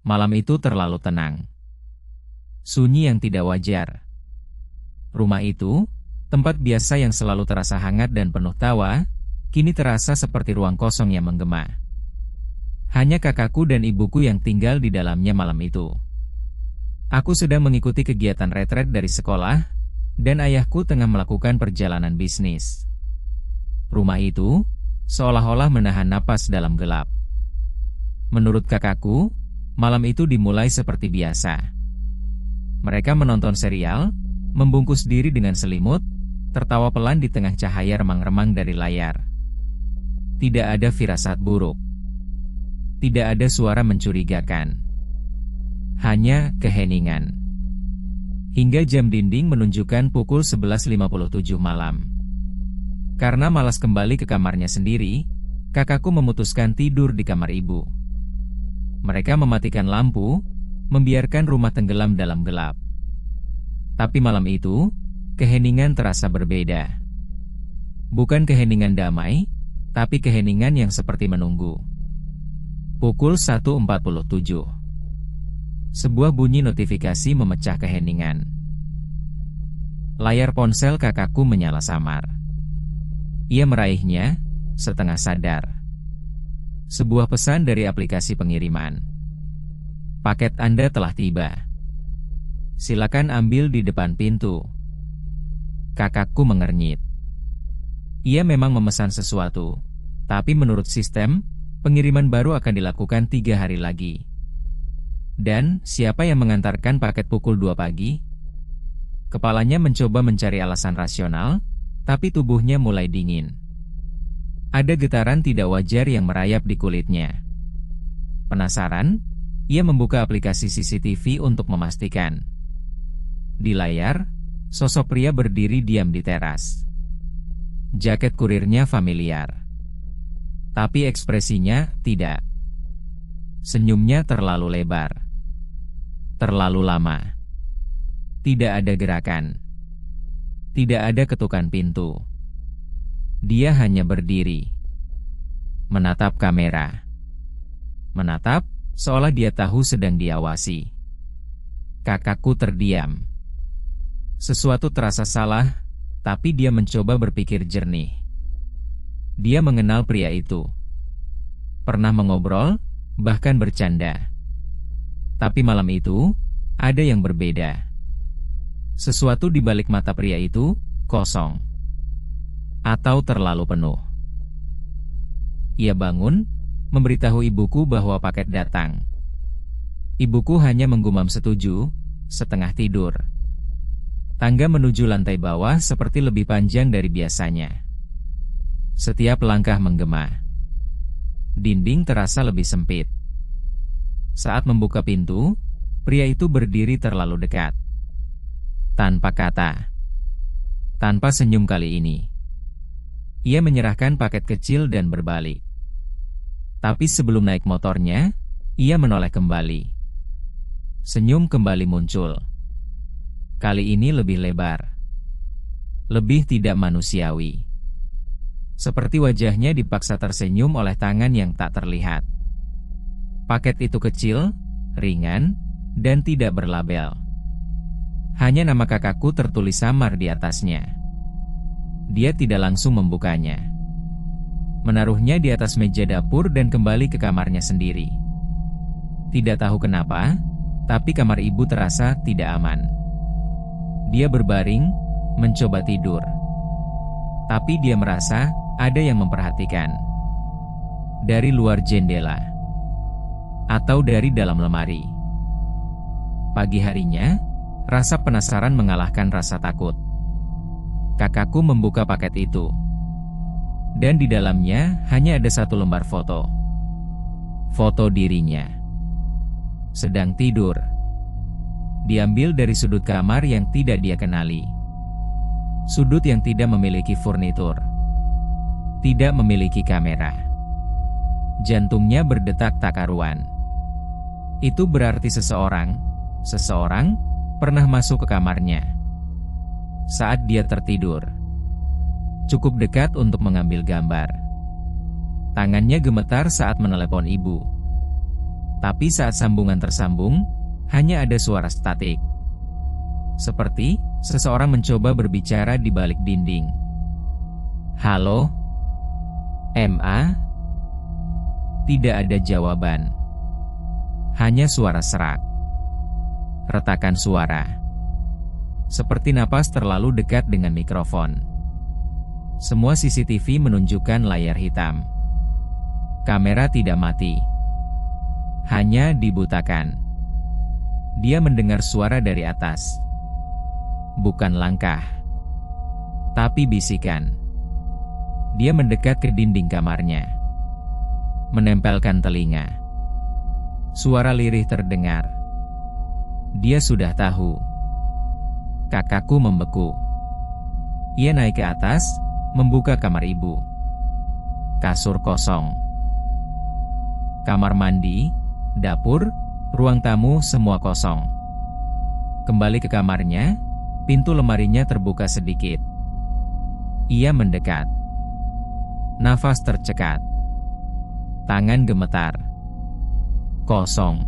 Malam itu terlalu tenang. Sunyi yang tidak wajar. Rumah itu, tempat biasa yang selalu terasa hangat dan penuh tawa, kini terasa seperti ruang kosong yang menggema. Hanya kakakku dan ibuku yang tinggal di dalamnya malam itu. Aku sedang mengikuti kegiatan retret dari sekolah, dan ayahku tengah melakukan perjalanan bisnis. Rumah itu, seolah-olah menahan napas dalam gelap. Menurut kakakku, malam itu dimulai seperti biasa. Mereka menonton serial, membungkus diri dengan selimut, tertawa pelan di tengah cahaya remang-remang dari layar. Tidak ada firasat buruk. Tidak ada suara mencurigakan. Hanya keheningan. Hingga jam dinding menunjukkan pukul 11.57 malam. Karena malas kembali ke kamarnya sendiri, kakakku memutuskan tidur di kamar ibu. Mereka mematikan lampu, membiarkan rumah tenggelam dalam gelap. Tapi malam itu, keheningan terasa berbeda. Bukan keheningan damai, tapi keheningan yang seperti menunggu. Pukul 1.47. Sebuah bunyi notifikasi memecah keheningan. Layar ponsel kakakku menyala samar. Ia meraihnya, setengah sadar. Sebuah pesan dari aplikasi pengiriman. Paket Anda telah tiba. Silakan ambil di depan pintu. Kakakku mengernyit. Ia memang memesan sesuatu, tapi menurut sistem, pengiriman baru akan dilakukan 3 hari lagi. Dan, siapa yang mengantarkan paket pukul 2 pagi? Kepalanya mencoba mencari alasan rasional, tapi tubuhnya mulai dingin. Ada getaran tidak wajar yang merayap di kulitnya. Penasaran, ia membuka aplikasi CCTV untuk memastikan. Di layar, sosok pria berdiri diam di teras. Jaket kurirnya familiar. Tapi ekspresinya tidak. Senyumnya terlalu lebar. Terlalu lama. Tidak ada gerakan. Tidak ada ketukan pintu. Dia hanya berdiri. Menatap kamera. Menatap, seolah dia tahu sedang diawasi. Kakakku terdiam. Sesuatu terasa salah, tapi dia mencoba berpikir jernih. Dia mengenal pria itu. Pernah mengobrol, bahkan bercanda. Tapi malam itu, ada yang berbeda. Sesuatu di balik mata pria itu, kosong. Atau terlalu penuh. Ia bangun, memberitahu ibuku bahwa paket datang. Ibuku hanya menggumam setuju, setengah tidur. Tangga menuju lantai bawah seperti lebih panjang dari biasanya. Setiap langkah menggema. Dinding terasa lebih sempit. Saat membuka pintu, pria itu berdiri terlalu dekat. Tanpa kata. Tanpa senyum kali ini. Ia menyerahkan paket kecil dan berbalik. Tapi sebelum naik motornya, ia menoleh kembali. Senyum kembali muncul. Kali ini lebih lebar. Lebih tidak manusiawi. Seperti wajahnya dipaksa tersenyum oleh tangan yang tak terlihat. Paket itu kecil, ringan, dan tidak berlabel. Hanya nama kakakku tertulis samar di atasnya. Dia tidak langsung membukanya. Menaruhnya di atas meja dapur dan kembali ke kamarnya sendiri. Tidak tahu kenapa, tapi kamar ibu terasa tidak aman. Dia berbaring, mencoba tidur. Tapi dia merasa ada yang memperhatikan. Dari luar jendela. Atau dari dalam lemari. Pagi harinya, rasa penasaran mengalahkan rasa takut. Kakakku membuka paket itu. Dan di dalamnya hanya ada satu lembar foto. Foto dirinya. Sedang tidur. Diambil dari sudut kamar yang tidak dia kenali. Sudut yang tidak memiliki furnitur. Tidak memiliki kamera. Jantungnya berdetak tak karuan. Itu berarti seseorang pernah masuk ke kamarnya. Saat dia tertidur. Cukup dekat untuk mengambil gambar. Tangannya gemetar saat menelepon ibu. Tapi saat sambungan tersambung, hanya ada suara statik. Seperti seseorang mencoba berbicara di balik dinding. Halo? MA? Tidak ada jawaban. Hanya suara serak. Retakan suara. Seperti napas terlalu dekat dengan mikrofon. Semua CCTV menunjukkan layar hitam. Kamera tidak mati. Hanya dibutakan. Dia mendengar suara dari atas. Bukan langkah, tapi bisikan. Dia mendekat ke dinding kamarnya. Menempelkan telinga. Suara lirih terdengar. Dia sudah tahu. Kakakku membeku. Ia naik ke atas, membuka kamar ibu. Kasur kosong. Kamar mandi, dapur, ruang tamu semua kosong. Kembali ke kamarnya, pintu lemarinya terbuka sedikit. Ia mendekat. Nafas tercekat. Tangan gemetar. Kosong.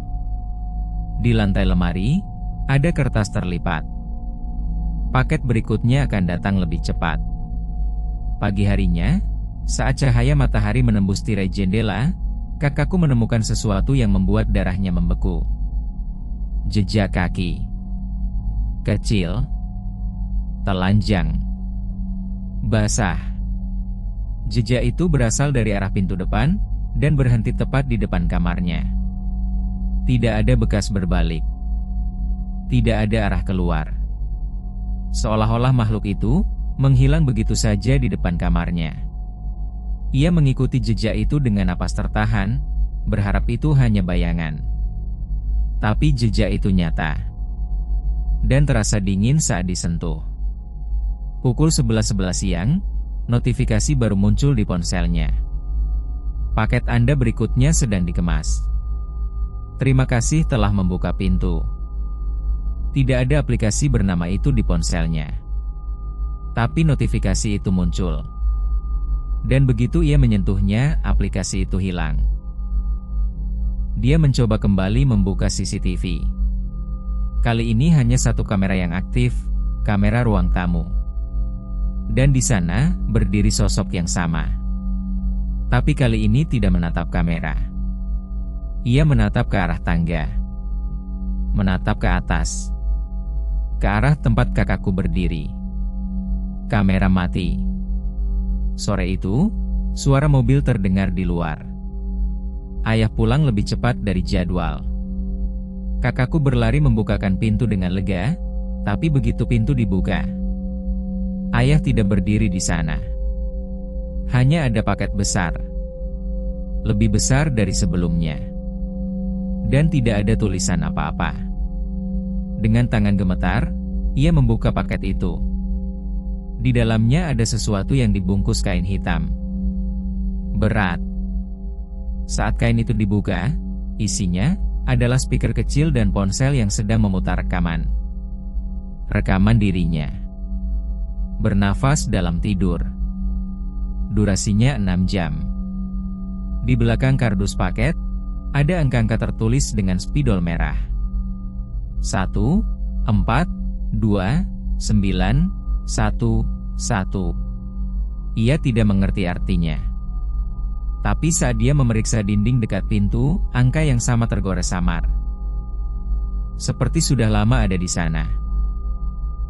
Di lantai lemari, ada kertas terlipat. Paket berikutnya akan datang lebih cepat. Pagi harinya, saat cahaya matahari menembus tirai jendela, kakakku menemukan sesuatu yang membuat darahnya membeku. Jejak kaki. Kecil. Telanjang. Basah. Jejak itu berasal dari arah pintu depan, dan berhenti tepat di depan kamarnya. Tidak ada bekas berbalik. Tidak ada arah keluar. Seolah-olah makhluk itu menghilang begitu saja di depan kamarnya. Ia mengikuti jejak itu dengan napas tertahan, berharap itu hanya bayangan. Tapi jejak itu nyata. Dan terasa dingin saat disentuh. Pukul 11.11 siang, notifikasi baru muncul di ponselnya. Paket Anda berikutnya sedang dikemas. Terima kasih telah membuka pintu. Tidak ada aplikasi bernama itu di ponselnya. Tapi notifikasi itu muncul. Dan begitu ia menyentuhnya, aplikasi itu hilang. Dia mencoba kembali membuka CCTV. Kali ini hanya satu kamera yang aktif, kamera ruang tamu. Dan di sana, berdiri sosok yang sama. Tapi kali ini tidak menatap kamera. Ia menatap ke arah tangga. Menatap ke atas. Ke arah tempat kakakku berdiri. Kamera mati. Sore itu, suara mobil terdengar di luar. Ayah pulang lebih cepat dari jadwal. Kakakku berlari membukakan pintu dengan lega, tapi begitu pintu dibuka, ayah tidak berdiri di sana. Hanya ada paket besar. Lebih besar dari sebelumnya. Dan tidak ada tulisan apa-apa. Dengan tangan gemetar, ia membuka paket itu. Di dalamnya ada sesuatu yang dibungkus kain hitam. Berat. Saat kain itu dibuka, isinya adalah speaker kecil dan ponsel yang sedang memutar rekaman. Rekaman dirinya. Bernafas dalam tidur. Durasinya 6 jam. Di belakang kardus paket, ada angka-angka tertulis dengan spidol merah. 1, 4, 2, 9, 1, 1. Ia tidak mengerti artinya. Tapi saat dia memeriksa dinding dekat pintu, angka yang sama tergores samar. Seperti sudah lama ada di sana.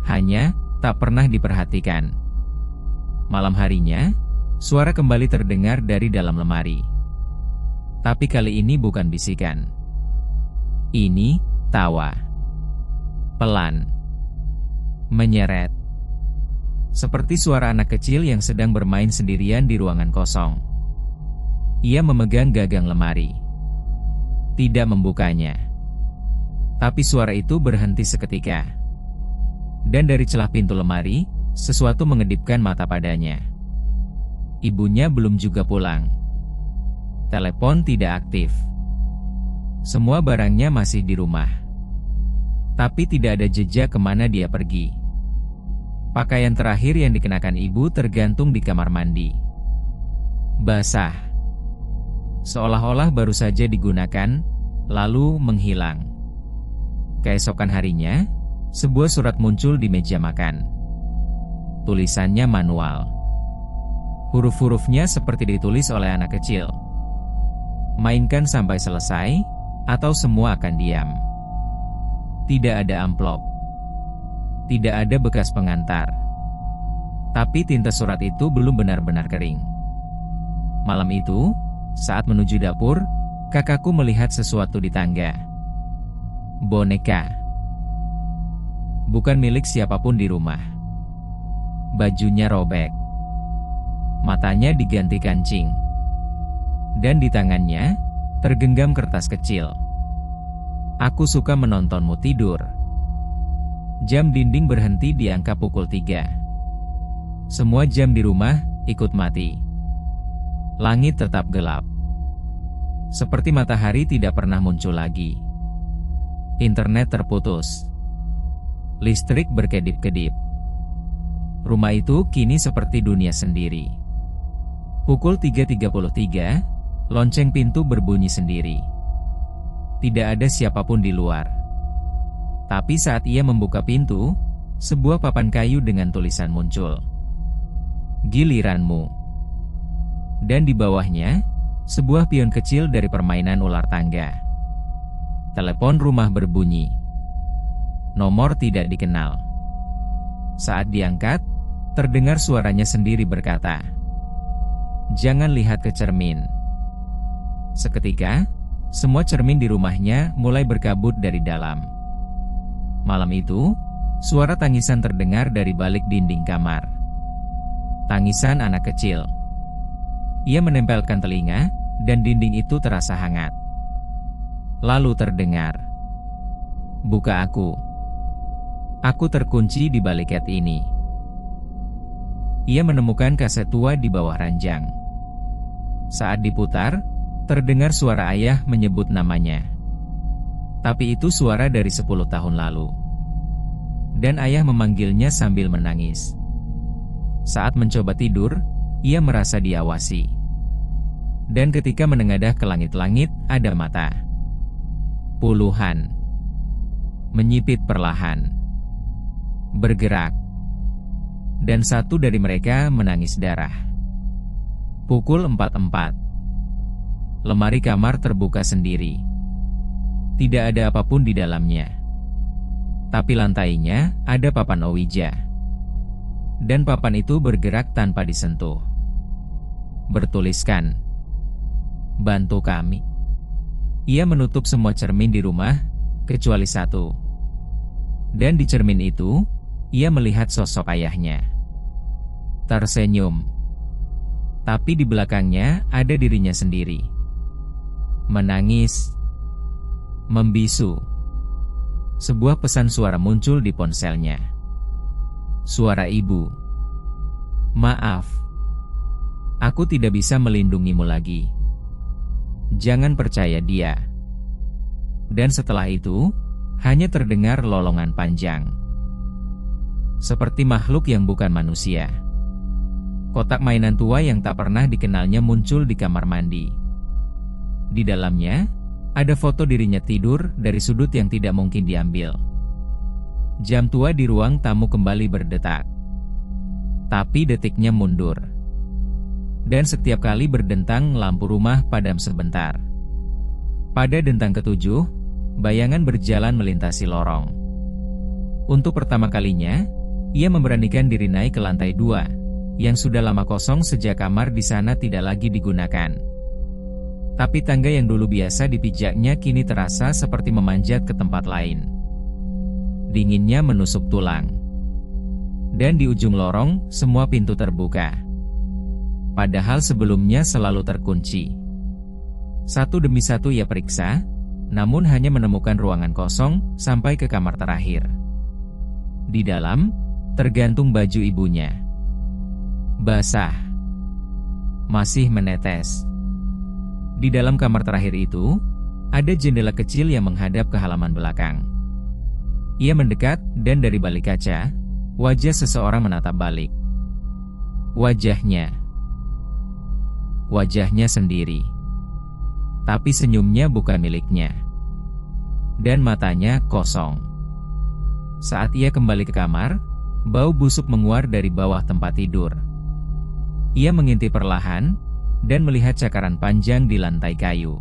Hanya, tak pernah diperhatikan. Malam harinya, suara kembali terdengar dari dalam lemari. Tapi kali ini bukan bisikan. Ini, tawa. Pelan. Menyeret. Seperti suara anak kecil yang sedang bermain sendirian di ruangan kosong. Ia memegang gagang lemari. Tidak membukanya. Tapi suara itu berhenti seketika. Dan dari celah pintu lemari, sesuatu mengedipkan mata padanya. Ibunya belum juga pulang. Telepon tidak aktif. Semua barangnya masih di rumah. Tapi tidak ada jejak kemana dia pergi. Pakaian terakhir yang dikenakan ibu tergantung di kamar mandi. Basah. Seolah-olah baru saja digunakan, lalu menghilang. Keesokan harinya, sebuah surat muncul di meja makan. Tulisannya manual. Huruf-hurufnya seperti ditulis oleh anak kecil. Mainkan sampai selesai, atau semua akan diam. Tidak ada amplop. Tidak ada bekas pengantar. Tapi tinta surat itu belum benar-benar kering. Malam itu, saat menuju dapur, kakakku melihat sesuatu di tangga. Boneka. Bukan milik siapapun di rumah. Bajunya robek. Matanya diganti kancing. Dan di tangannya, tergenggam kertas kecil. Aku suka menontonmu tidur. Jam dinding berhenti di angka pukul 3. Semua jam di rumah ikut mati. Langit tetap gelap. Seperti matahari tidak pernah muncul lagi. Internet terputus. Listrik berkedip-kedip. Rumah itu kini seperti dunia sendiri. Pukul 3.33, lonceng pintu berbunyi sendiri. Tidak ada siapapun di luar. Tapi saat ia membuka pintu, sebuah papan kayu dengan tulisan muncul. Giliranmu. Dan di bawahnya, sebuah pion kecil dari permainan ular tangga. Telepon rumah berbunyi. Nomor tidak dikenal. Saat diangkat, terdengar suaranya sendiri berkata, "Jangan lihat ke cermin." Seketika, semua cermin di rumahnya mulai berkabut dari dalam. Malam itu, suara tangisan terdengar dari balik dinding kamar. Tangisan anak kecil. Ia menempelkan telinga, dan dinding itu terasa hangat. Lalu terdengar, "Buka aku. Aku terkunci di balik cat ini." Ia menemukan kaset tua di bawah ranjang. Saat diputar, terdengar suara ayah menyebut namanya. Tapi itu suara dari 10 tahun lalu. Dan ayah memanggilnya sambil menangis. Saat mencoba tidur, ia merasa diawasi. Dan ketika menengadah ke langit-langit, ada mata. Puluhan. Menyipit perlahan. Bergerak. Dan satu dari mereka menangis darah. Pukul 4.04. Lemari kamar terbuka sendiri. Tidak ada apapun di dalamnya. Tapi lantainya ada papan Ouija. Dan papan itu bergerak tanpa disentuh. Bertuliskan, "Bantu kami." Ia menutup semua cermin di rumah, kecuali satu. Dan di cermin itu, ia melihat sosok ayahnya. Tersenyum. Tapi di belakangnya ada dirinya sendiri. Menangis. Membisu. Sebuah pesan suara muncul di ponselnya. Suara ibu. "Maaf. Aku tidak bisa melindungimu lagi. Jangan percaya dia." Dan setelah itu, hanya terdengar lolongan panjang. Seperti makhluk yang bukan manusia. Kotak mainan tua yang tak pernah dikenalnya muncul di kamar mandi. Di dalamnya, ada foto dirinya tidur dari sudut yang tidak mungkin diambil. Jam tua di ruang tamu kembali berdetak. Tapi detiknya mundur. Dan setiap kali berdentang, lampu rumah padam sebentar. Pada dentang ketujuh, bayangan berjalan melintasi lorong. Untuk pertama kalinya, ia memberanikan diri naik ke lantai 2, yang sudah lama kosong sejak kamar di sana tidak lagi digunakan. Tapi tangga yang dulu biasa dipijaknya kini terasa seperti memanjat ke tempat lain. Dinginnya menusuk tulang. Dan di ujung lorong, semua pintu terbuka. Padahal sebelumnya selalu terkunci. Satu demi satu ia periksa, namun hanya menemukan ruangan kosong sampai ke kamar terakhir. Di dalam, tergantung baju ibunya. Basah. Masih menetes. Di dalam kamar terakhir itu, ada jendela kecil yang menghadap ke halaman belakang. Ia mendekat, dan dari balik kaca, wajah seseorang menatap balik. Wajahnya sendiri. Tapi senyumnya bukan miliknya. dan matanya kosong. Saat ia kembali ke kamar, bau busuk menguar dari bawah tempat tidur. Ia mengintip perlahan, dan melihat cakaran panjang di lantai kayu.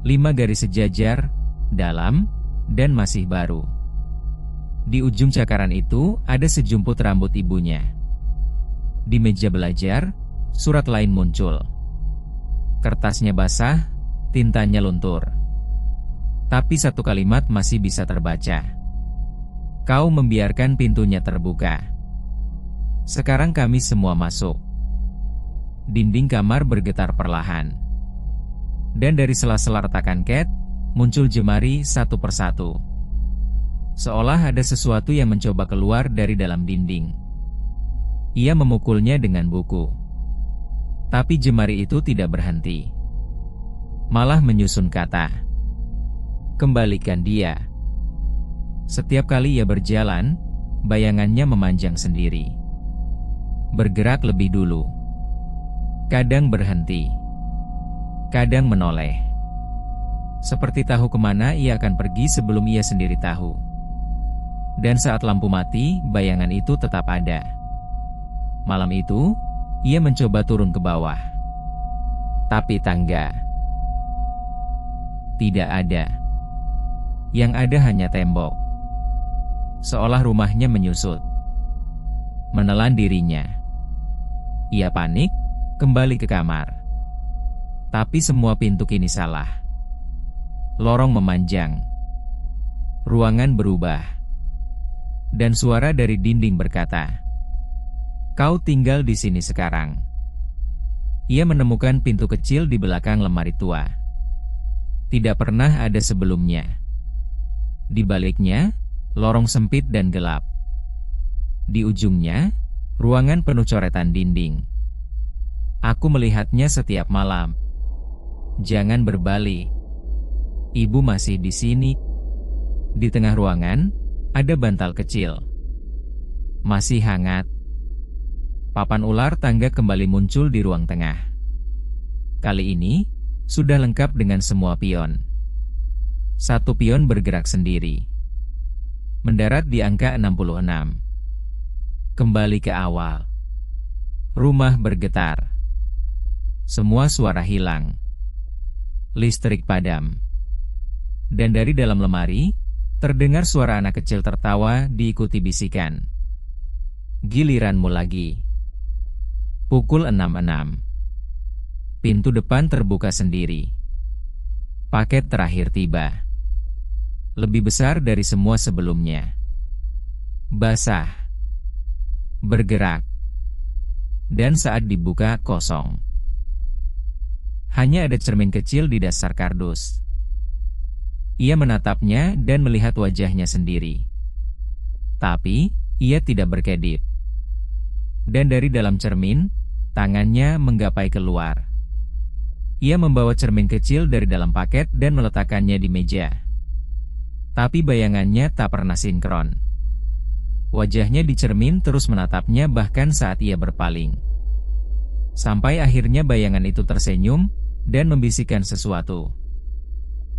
5 garis sejajar, dalam, dan masih baru. Di ujung cakaran itu ada sejumput rambut ibunya. Di meja belajar, surat lain muncul. Kertasnya basah, tintanya luntur. Tapi satu kalimat masih bisa terbaca. Kau membiarkan pintunya terbuka. Sekarang kami semua masuk. Dinding kamar bergetar perlahan. Dan dari sela-sela retakan cat, muncul jemari satu persatu. Seolah ada sesuatu yang mencoba keluar dari dalam dinding. Ia memukulnya dengan buku. Tapi jemari itu tidak berhenti. Malah menyusun kata. Kembalikan dia. Setiap kali ia berjalan, bayangannya memanjang sendiri. Bergerak lebih dulu. Kadang berhenti. Kadang menoleh. Seperti tahu kemana ia akan pergi sebelum ia sendiri tahu. Dan saat lampu mati, bayangan itu tetap ada. Malam itu, ia mencoba turun ke bawah. Tapi tangga tidak ada. Yang ada hanya tembok. Seolah rumahnya menyusut. Menelan dirinya. Ia panik, kembali ke kamar. Tapi semua pintu kini salah. Lorong memanjang. Ruangan berubah. Dan suara dari dinding berkata, "Kau tinggal di sini sekarang." Ia menemukan pintu kecil di belakang lemari tua. Tidak pernah ada sebelumnya. Di baliknya, lorong sempit dan gelap. Di ujungnya, ruangan penuh coretan dinding. Aku melihatnya setiap malam. Jangan berbalik. Ibu masih di sini. Di tengah ruangan, ada bantal kecil. Masih hangat. Papan ular tangga kembali muncul di ruang tengah. Kali ini, sudah lengkap dengan semua pion. Satu pion bergerak sendiri. Mendarat di angka 66. Kembali ke awal. Rumah bergetar. Semua suara hilang. Listrik padam. Dan dari dalam lemari, terdengar suara anak kecil tertawa diikuti bisikan. Giliranmu lagi. Pukul 6.06. Pintu depan terbuka sendiri. Paket terakhir tiba. Lebih besar dari semua sebelumnya. Basah. Bergerak. Dan saat dibuka, kosong. Hanya ada cermin kecil di dasar kardus. Ia menatapnya dan melihat wajahnya sendiri. Tapi, ia tidak berkedip. Dan dari dalam cermin, tangannya menggapai keluar. Ia membawa cermin kecil dari dalam paket dan meletakkannya di meja. Tapi bayangannya tak pernah sinkron. Wajahnya di cermin terus menatapnya bahkan saat ia berpaling. Sampai akhirnya bayangan itu tersenyum dan membisikkan sesuatu.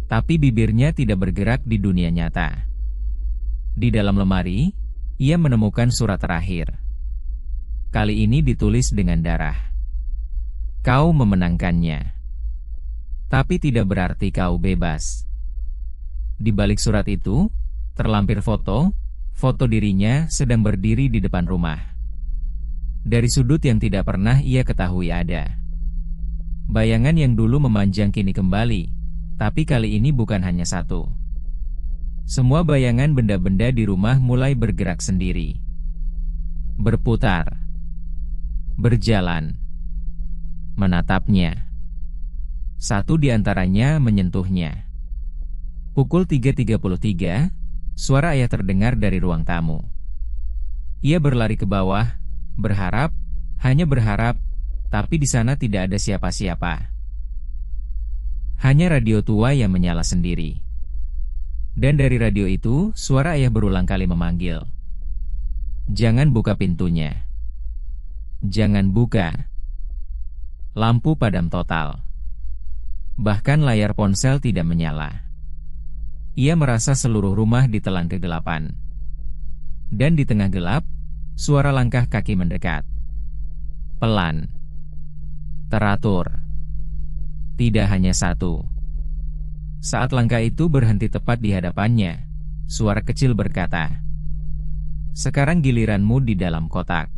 Tapi bibirnya tidak bergerak di dunia nyata. Di dalam lemari, ia menemukan surat terakhir. Kali ini ditulis dengan darah. Kau memenangkannya. Tapi tidak berarti kau bebas. Di balik surat itu, terlampir foto dirinya sedang berdiri di depan rumah. Dari sudut yang tidak pernah ia ketahui ada. Bayangan yang dulu memanjang kini kembali, tapi kali ini bukan hanya satu. Semua bayangan benda-benda di rumah mulai bergerak sendiri. Berputar. Berjalan. Menatapnya. Satu di antaranya menyentuhnya. Pukul 3.33, suara ayah terdengar dari ruang tamu. Ia berlari ke bawah, berharap, hanya berharap, tapi di sana tidak ada siapa-siapa. Hanya radio tua yang menyala sendiri. Dan dari radio itu, suara ayah berulang kali memanggil. Jangan buka pintunya. Jangan buka. Lampu padam total. Bahkan layar ponsel tidak menyala. Ia merasa seluruh rumah ditelan kegelapan. Dan di tengah gelap, suara langkah kaki mendekat. Pelan. Teratur. Tidak hanya satu. Saat langkah itu berhenti tepat di hadapannya, suara kecil berkata, "Sekarang giliranmu di dalam kotak."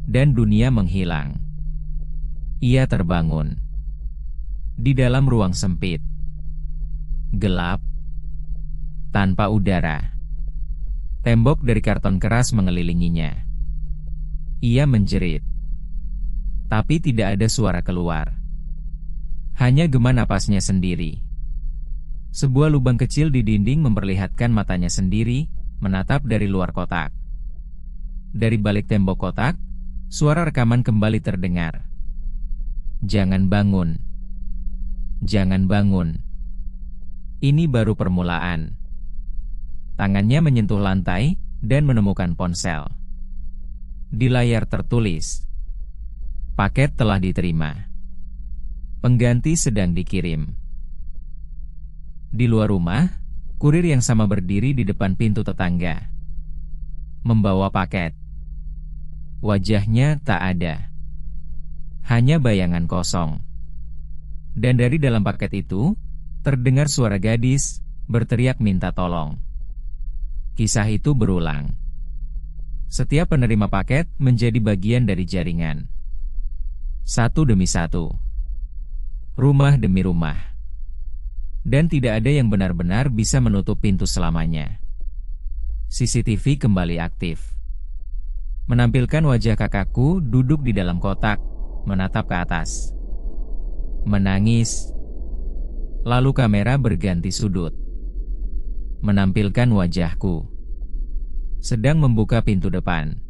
Dan dunia menghilang. Ia terbangun. Di dalam ruang sempit. Gelap. Tanpa udara. Tembok dari karton keras mengelilinginya. Ia menjerit. Tapi tidak ada suara keluar. Hanya gema napasnya sendiri. Sebuah lubang kecil di dinding memperlihatkan matanya sendiri, menatap dari luar kotak. Dari balik tembok kotak, suara rekaman kembali terdengar. "Jangan bangun. Jangan bangun. Ini baru permulaan." Tangannya menyentuh lantai, dan menemukan ponsel. Di layar tertulis, "Paket telah diterima. Pengganti sedang dikirim." Di luar rumah, kurir yang sama berdiri di depan pintu tetangga. Membawa paket. Wajahnya tak ada. Hanya bayangan kosong. Dan dari dalam paket itu, terdengar suara gadis, berteriak minta tolong. Kisah itu berulang. Setiap penerima paket menjadi bagian dari jaringan. Satu demi satu. Rumah demi rumah. Dan tidak ada yang benar-benar bisa menutup pintu selamanya. CCTV kembali aktif. Menampilkan wajah kakakku duduk di dalam kotak, menatap ke atas. Menangis. Lalu kamera berganti sudut. Menampilkan wajahku sedang membuka pintu depan.